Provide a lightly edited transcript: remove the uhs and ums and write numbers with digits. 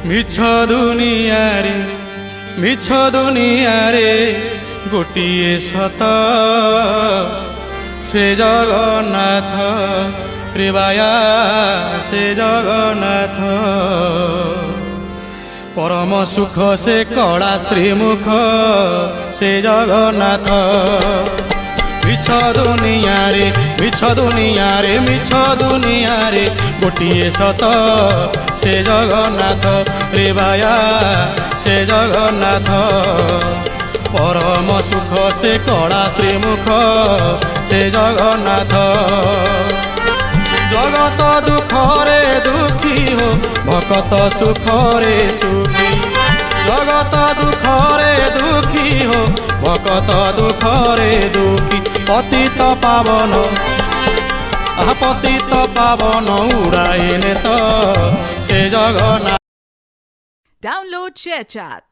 মিছ দুনিয়ারে গোটিয়ে সত সে জগন্নাথ প্রিবায়া সে জগন্নাথ পরম সুখ সে কড়া শ্রীমুখ সে জগন্নাথ মিছ দুনিয়ারে গোটিয়ে সত সে জগন্নাথ প্রিবায়া সে জগন্নাথ পরম সুখ সে কড়া শ্রীমুখ সে জগন্নাথ জগত দুঃখরে দুঃখী হো ভকত সুখরে সুখী জগত দুঃখরে দুঃখী হো ভকত দুঃখরে দুঃখী পতিত পাবন উড়াইলে তো সে জগন্নাথ। Download ShareChat.